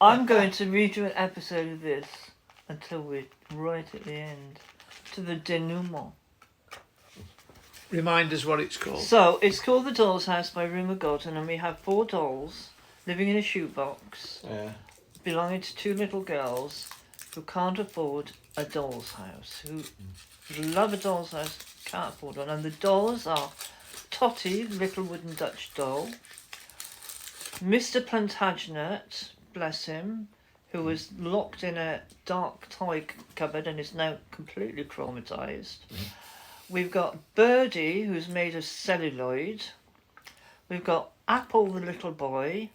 I'm going to read you an episode of this until we're right at the end, to the denouement. Remind us what it's called. So, it's called The Doll's House by Rumer Godden, and we have 4 dolls living in a shoebox belonging to 2 little girls who can't afford a doll's house, who love a doll's house, can't afford one. And the dolls are Totty, the little wooden Dutch doll, Mr. Plantagenet, bless him, who was locked in a dark toy cupboard and is now completely traumatised. We've got Birdie, who's made of celluloid. We've got Apple, the little boy.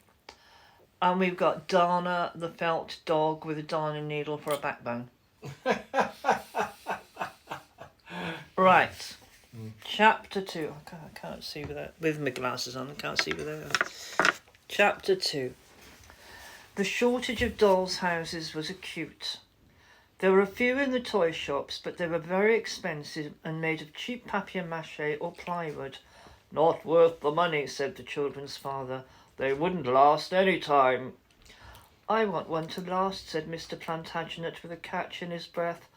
And we've got Dana, the felt dog with a darning needle for a backbone. Right. Chapter 2. I can't see with my glasses on. I can't see without. Chapter 2. The shortage of dolls' houses was acute. There were a few in the toy shops, but they were very expensive and made of cheap papier-mâché or plywood. Not worth the money, said the children's father. They wouldn't last any time. I want one to last, said Mr. Plantagenet with a catch in his breath.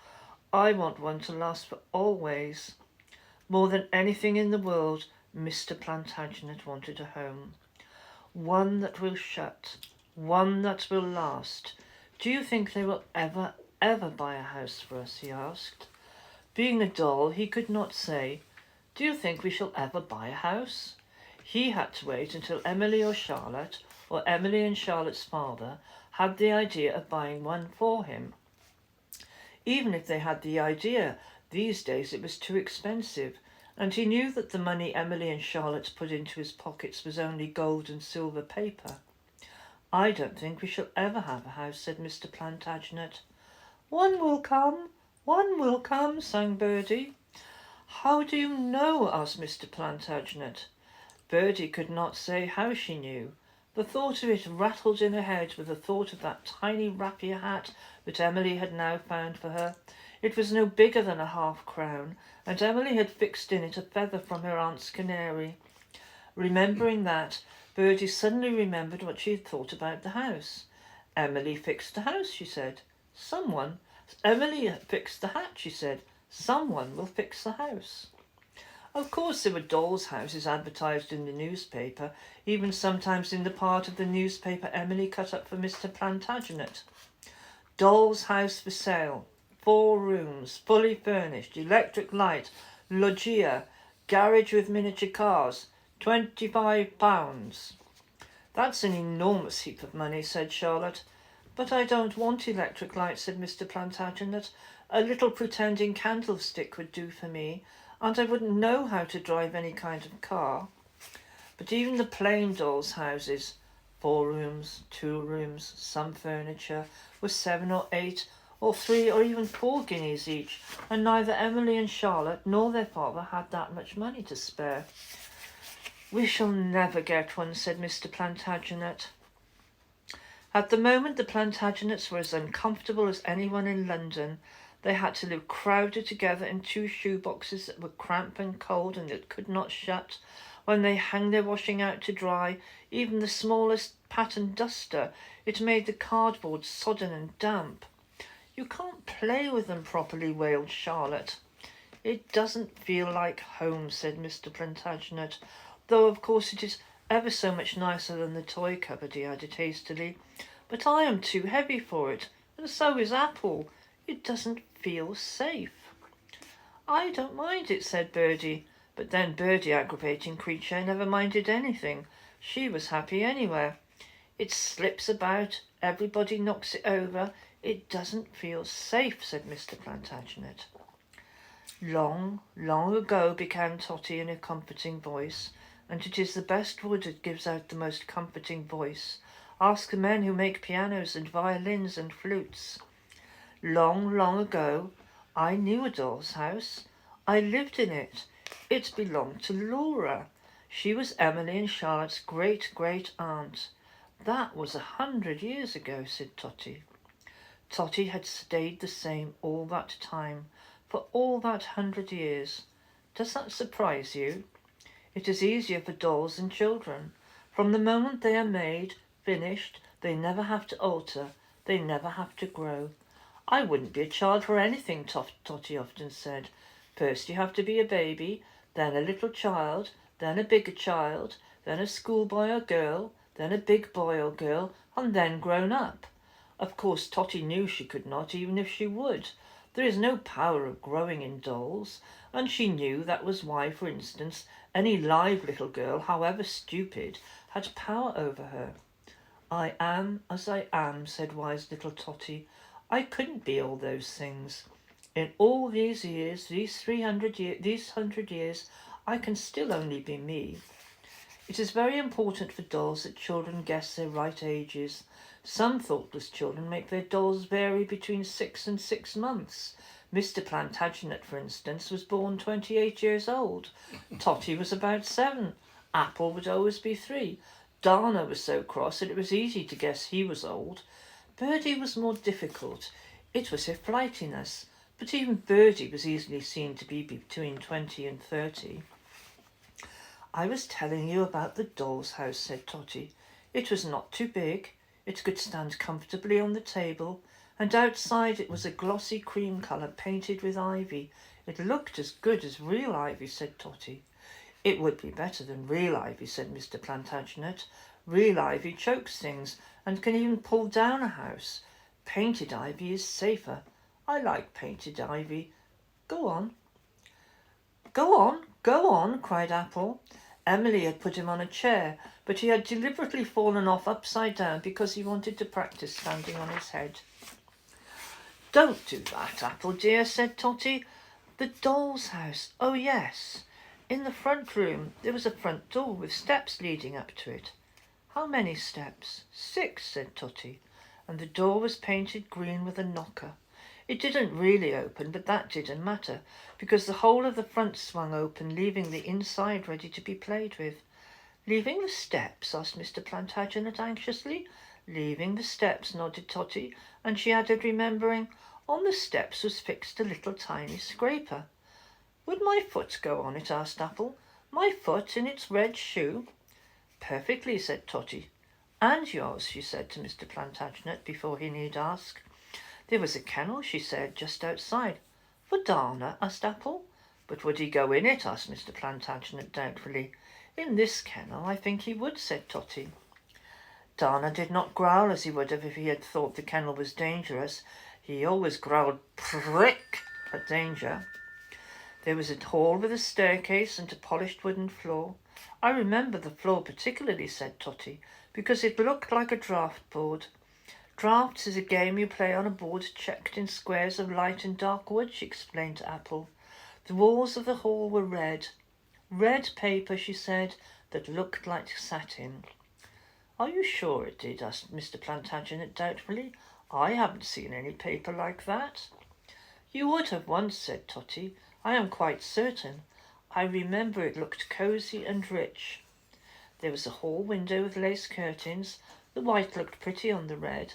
I want one to last for always. More than anything in the world, Mr. Plantagenet wanted a home. One that will shut, one that will last. Do you think they will ever buy a house for us, he asked. Being a doll, he could not say, do you think we shall ever buy a house? He had to wait until Emily or Charlotte, or Emily and Charlotte's father, had the idea of buying one for him. Even if they had the idea, these days it was too expensive, and he knew that the money Emily and Charlotte put into his pockets was only gold and silver paper. I don't think we shall ever have a house, said Mr. Plantagenet. One will come, sang Birdie. How do you know? Asked Mr. Plantagenet. Birdie could not say how she knew. The thought of it rattled in her head with the thought of that tiny rapier hat that Emily had now found for her. It was no bigger than a half-crown, and Emily had fixed in it a feather from her aunt's canary. Remembering that, Birdie suddenly remembered what she had thought about the house. Emily fixed the house, she said. Emily fixed the hat, she said. Someone will fix the house. Of course there were dolls' houses advertised in the newspaper, even sometimes in the part of the newspaper Emily cut up for Mr. Plantagenet. Doll's house for sale, 4 rooms, fully furnished, electric light, loggia, garage with miniature cars, £25. That's an enormous heap of money, said Charlotte. But I don't want electric light, said Mr. Plantagenet. A little pretending candlestick would do for me, and I wouldn't know how to drive any kind of car. But even the plain dolls' houses, 4 rooms, 2 rooms, some furniture, were 7 or 8 or 3 or even 4 guineas each, and neither Emily and Charlotte nor their father had that much money to spare. We shall never get one, said Mr. Plantagenet. At the moment the Plantagenets were as uncomfortable as anyone in London. They had to live crowded together in 2 shoeboxes that were cramped and cold and that could not shut. When they hung their washing out to dry, even the smallest pattern duster, it made the cardboard sodden and damp. You can't play with them properly, wailed Charlotte. It doesn't feel like home, said Mr. Plantagenet, though of course it is ever so much nicer than the toy cupboard, he added hastily. But I am too heavy for it, and so is Apple. It doesn't feel safe. I don't mind it, said Birdie. But then Birdie, aggravating creature, never minded anything. She was happy anywhere. It slips about, everybody knocks it over. It doesn't feel safe, said Mr. Plantagenet. Long, long ago, began Totty in a comforting voice, and it is the best wood that gives out the most comforting voice. Ask the men who make pianos and violins and flutes. Long, long ago, I knew a doll's house. I lived in it. It belonged to Laura. She was Emily and Charlotte's great-great-aunt. That was 100 years ago, said Totty. Totty had stayed the same all that time, for all that 100 years. Does that surprise you? It is easier for dolls than children. From the moment they are made, finished, they never have to alter, they never have to grow. I wouldn't be a child for anything, Totty often said. First you have to be a baby, then a little child, then a bigger child, then a schoolboy or girl, then a big boy or girl, and then grown up. Of course Totty knew she could not, even if she would. There is no power of growing in dolls, and she knew that was why, for instance, any live little girl, however stupid, had power over her. I am as I am, said wise little Totty. I couldn't be all those things. In all these years, these 100 years, I can still only be me. It is very important for dolls that children guess their right ages. Some thoughtless children make their dolls vary between 6 and 6 months. Mr. Plantagenet, for instance, was born 28 years old. Totty was about 7. Apple would always be 3. Dana was so cross that it was easy to guess he was old. Birdie was more difficult. It was her flightiness, but even Birdie was easily seen to be between 20 and 30. I was telling you about the doll's house, said Totty. It was not too big. It could stand comfortably on the table, and outside it was a glossy cream colour painted with ivy. It looked as good as real ivy, said Totty. It would be better than real ivy, said Mr. Plantagenet. Real ivy chokes things and can even pull down a house. Painted ivy is safer. I like painted ivy. Go on. Go on, go on, cried Apple. Emily had put him on a chair, but he had deliberately fallen off upside down because he wanted to practice standing on his head. Don't do that, Apple dear, said Totty. The doll's house. Oh, yes. In the front room there was a front door with steps leading up to it. How many steps? 6, said Totty, and the door was painted green with a knocker. It didn't really open, but that didn't matter, because the whole of the front swung open, leaving the inside ready to be played with. Leaving the steps? Asked Mr. Plantagenet anxiously. Leaving the steps, nodded Totty, and she added, remembering, on the steps was fixed a little tiny scraper. Would my foot go on it? Asked Apple. My foot in its red shoe? Perfectly, said Totty. And yours, she said to Mr. Plantagenet before he need ask. There was a kennel, she said, just outside. For Dana? Asked Apple. But would he go in it? Asked Mr. Plantagenet doubtfully. In this kennel, I think he would, said Totty. Dana did not growl as he would have if he had thought the kennel was dangerous. He always growled prick at danger. There was a hall with a staircase and a polished wooden floor. I remember the floor particularly, said Totty, because it looked like a draught board. Draughts is a game you play on a board checked in squares of light and dark wood, she explained to Apple. The walls of the hall were red. Red paper, she said, that looked like satin. Are you sure it did? Asked Mr. Plantagenet doubtfully. I haven't seen any paper like that. You would have once, said Totty. I am quite certain. I remember it looked cosy and rich. There was a hall window with lace curtains. The white looked pretty on the red.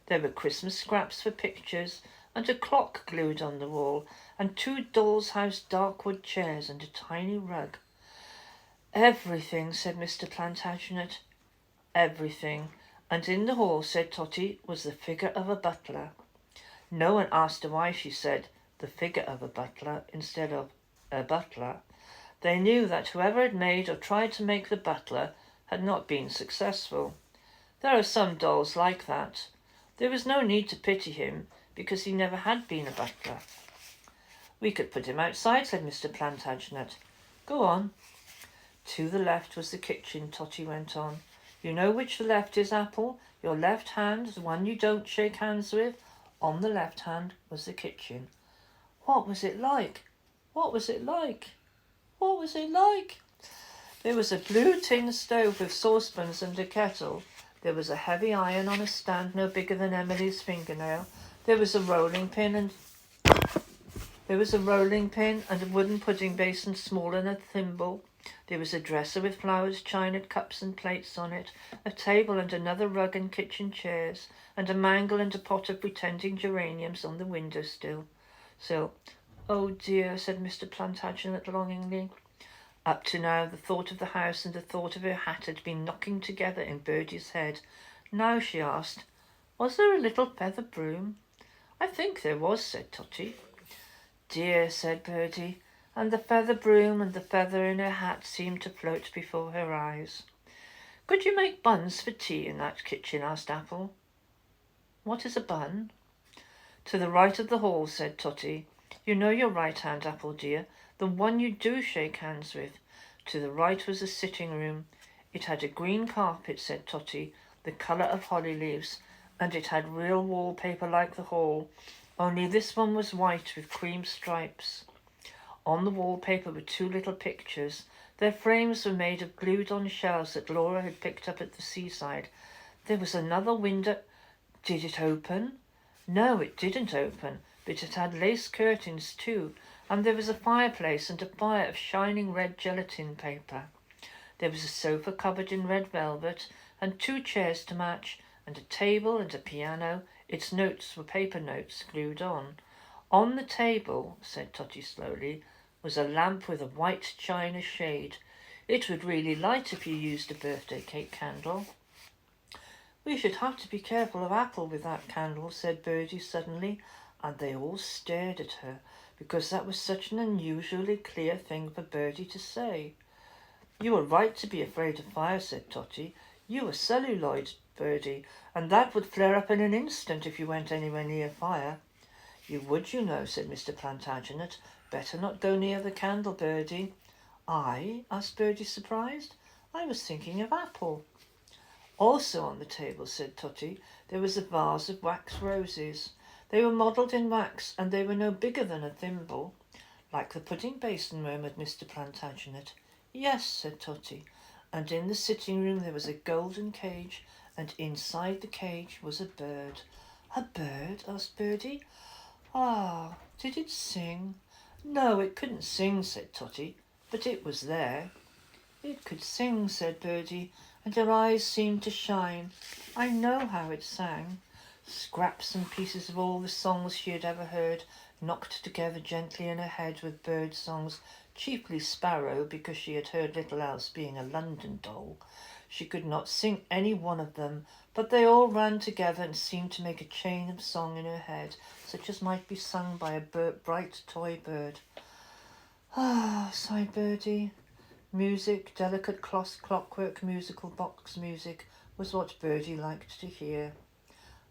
There were Christmas scraps for pictures, and a clock glued on the wall, and 2 doll's house dark wood chairs and a tiny rug. Everything, said Mr. Plantagenet. Everything. And in the hall, said Totty, was the figure of a butler. No one asked her why she said the figure of a butler instead of a butler. They knew that whoever had made or tried to make the butler had not been successful. There are some dolls like that. There was no need to pity him, because he never had been a butler. We could put him outside, said Mr. Plantagenet. Go on. To the left was the kitchen, Totty went on. You know which the left is, Apple? Your left hand, the one you don't shake hands with. On the left hand was the kitchen. What was it like? What was it like? What was it like? There was a blue tin stove with saucepans and a kettle. There was a heavy iron on a stand no bigger than Emily's fingernail. There was a rolling pin and a wooden pudding basin smaller than a thimble. There was a dresser with flowers, china, cups and plates on it, a table and another rug and kitchen chairs, and a mangle and a pot of pretending geraniums on the window sill. Oh dear, said Mr. Plantagenet longingly. Up to now, the thought of the house and the thought of her hat had been knocking together in Bertie's head. Now she asked, "Was there a little feather broom?" "I think there was," said Totty. "Dear," said Bertie, and the feather broom and the feather in her hat seemed to float before her eyes. "Could you make buns for tea in that kitchen?" asked Apple. "What is a bun?" "To the right of the hall," said Totty. "You know your right hand, Apple dear, the one you do shake hands with. To the right was the sitting room. It had a green carpet," said Totty, "the colour of holly leaves, and it had real wallpaper like the hall, only this one was white with cream stripes. On the wallpaper were two little pictures. Their frames were made of glued-on shells that Laura had picked up at the seaside. There was another window—" "Did it open?" "No, it didn't open, but it had lace curtains too, and there was a fireplace and a fire of shining red gelatine paper. There was a sofa covered in red velvet, and two chairs to match, and a table and a piano. Its notes were paper notes glued on. On the table," said Totty slowly, "was a lamp with a white china shade. It would really light if you used a birthday cake candle." "We should have to be careful of Apple with that candle," said Bertie suddenly, and they all stared at her, because that was such an unusually clear thing for Bertie to say. "You were right to be afraid of fire," said Totty. "You are celluloid, Bertie, and that would flare up in an instant if you went anywhere near fire." "You would, you know," said Mr. Plantagenet. "Better not go near the candle, Bertie." "I?" asked Bertie, surprised. "I was thinking of Apple." "Also on the table," said Totty, "there was a vase of wax roses. They were modelled in wax, and they were no bigger than a thimble." "Like the pudding basin," murmured Mr. Plantagenet. "Yes," said Totty, "and in the sitting room there was a golden cage, and inside the cage was a bird." "A bird?" asked Bertie. "Ah, did it sing?" "No, it couldn't sing," said Totty, "but it was there." "It could sing," said Bertie, and her eyes seemed to shine. "I know how it sang." Scraps and pieces of all the songs she had ever heard, knocked together gently in her head with bird songs, chiefly sparrow, because she had heard little else, being a London doll. She could not sing any one of them, but they all ran together and seemed to make a chain of song in her head, such as might be sung by a bright toy bird. "Ah," sighed Bertie. Music, delicate clockwork musical box music, was what Bertie liked to hear.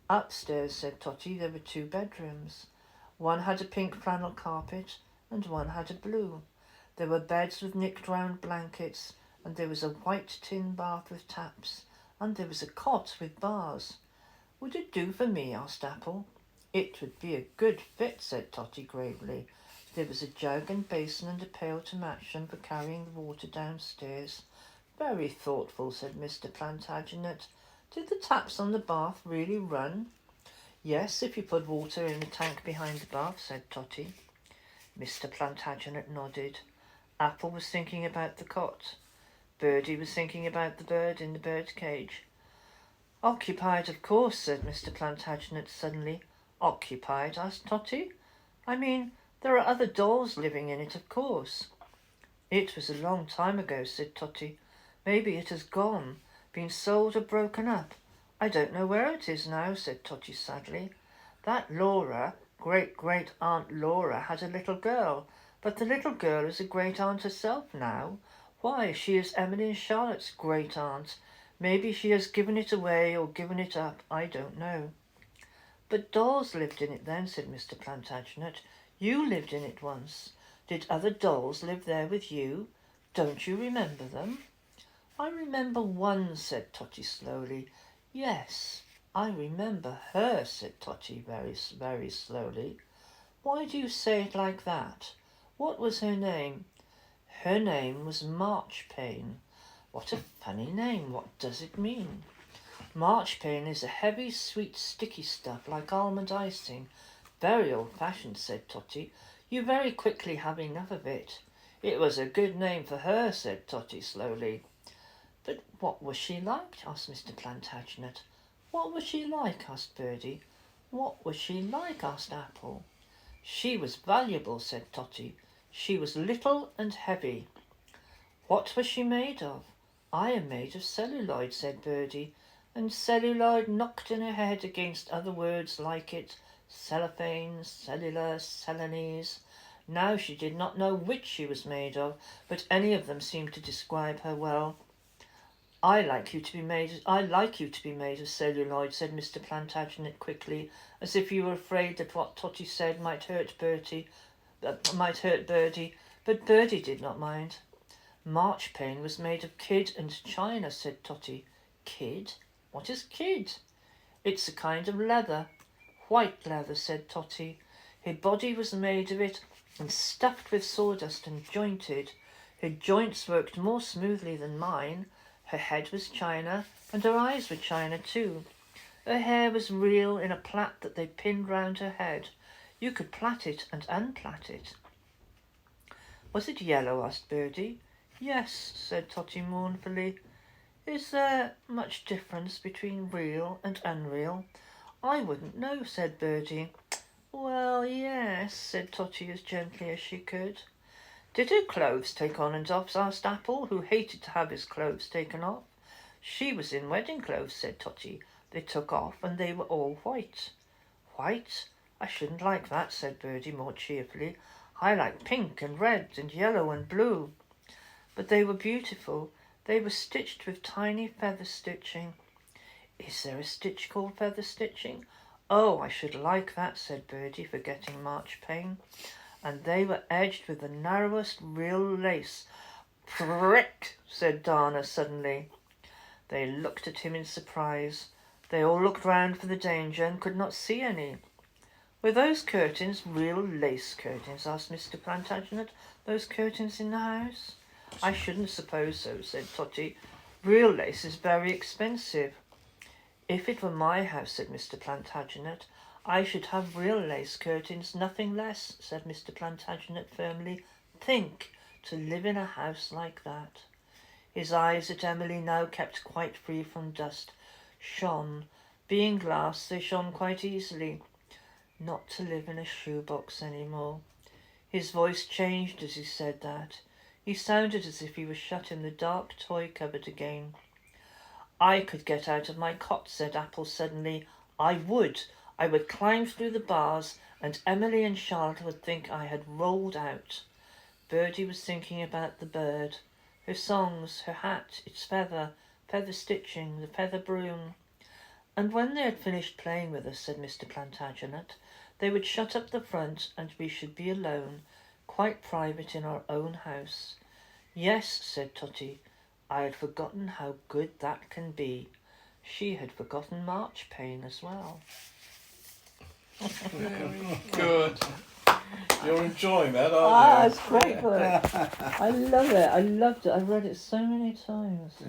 "Upstairs," said Totty, "there were two bedrooms. One had a pink flannel carpet, and one had a blue. There were beds with nicked round blankets, and there was a white tin bath with taps, and there was a cot with bars." "Would it do for me?" asked Apple. "It would be a good fit," said Totty gravely. There was a jug and basin and a pail to match them for carrying the water downstairs. "Very thoughtful," said Mr. Plantagenet. "Did the taps on the bath really run?" "Yes, if you put water in the tank behind the bath," said Totty. Mr. Plantagenet nodded. Apple was thinking about the cot. Bertie was thinking about the bird in the bird cage. "Occupied, of course," said Mr. Plantagenet suddenly. "Occupied?" asked Totty. "I mean, there are other dolls living in it, of course." "It was a long time ago," said Totty. "Maybe it has gone, been sold or broken up. I don't know where it is now," said Totty sadly. "That Laura, great-great-aunt Laura, had a little girl, but the little girl is a great-aunt herself now. Why, she is Emily and Charlotte's great-aunt. Maybe she has given it away or given it up, I don't know." "But dolls lived in it then," said Mr. Plantagenet. "You lived in it once. Did other dolls live there with you? Don't you remember them?" "I remember one," said Totty slowly. "Yes, I remember her," said Totty very, very slowly. "Why do you say it like that? What was her name?" "Her name was Marchpane." "What a funny name. What does it mean?" "Marchpane is a heavy, sweet, sticky stuff like almond icing. Very old-fashioned," said Totty. "You very quickly have enough of it." "It was a good name for her," said Totty slowly. "But what was she like?" asked Mr. Plantagenet. "What was she like?" asked Bertie. "What was she like?" asked Apple. "She was valuable," said Totty. "She was little and heavy." What was she made of? I am made of celluloid, said Birdie, and celluloid knocked in her head against other words like it, cellophane, cellular, Celanese. Now she did not know which she was made of, but any of them seemed to describe her well. I like you to be made of celluloid, said Mr. Plantagenet quickly, as if he were afraid that what Totty said might hurt Birdie, but Birdie did not mind. Marchpane was made of kid and china, said Totty. Kid? What is kid? It's a kind of leather. White leather, said Totty. Her body was made of it and stuffed with sawdust and jointed. Her joints worked more smoothly than mine. Her head was china, and her eyes were china too. Her hair was real in a plait that they pinned round her head. You could plait it and unplait it. Was it yellow? Asked Birdie. Yes, said Totty mournfully. Is there much difference between real and unreal? I wouldn't know, said Birdie. Well, yes, said Totty as gently as she could. Did her clothes take on and off? Asked Apple, who hated to have his clothes taken off. She was in wedding clothes, said Totty. They took off and they were all white. White? I shouldn't like that, said Birdie more cheerfully. I like pink and red and yellow and blue. But they were beautiful. They were stitched with tiny feather stitching. Is there a stitch called feather stitching? Oh, I should like that, said Birdie, forgetting Marchpane. And they were edged with the narrowest real lace. Prick, said Dana suddenly. They looked at him in surprise. They all looked round for the danger and could not see any. Were those curtains real lace curtains? Asked Mr. Plantagenet. Those curtains in the house? I shouldn't suppose so, said Totty. Real lace is very expensive. If it were my house, said Mr. Plantagenet, I should have real lace curtains, nothing less, said Mr. Plantagenet firmly. Think, to live in a house like that. His eyes at Emily, now kept quite free from dust, shone. Being glass, they shone quite easily. Not to live in a shoebox any more. His voice changed as he said that. He sounded as if he was shut in the dark toy cupboard again. I could get out of my cot, said Apple suddenly. I would climb through the bars, and Emily and Charlotte would think I had rolled out. Birdie was thinking about the bird, her songs, her hat, its feather stitching, the feather broom. And when they had finished playing with us, said Mr. Plantagenet, they would shut up the front, and we should be alone, quite private in our own house. Yes, said Totty, I had forgotten how good that can be. She had forgotten Marchpane as well. Very good. You're enjoying that, aren't you? It's great book. I love it. I loved it. I've read it so many times. Yeah.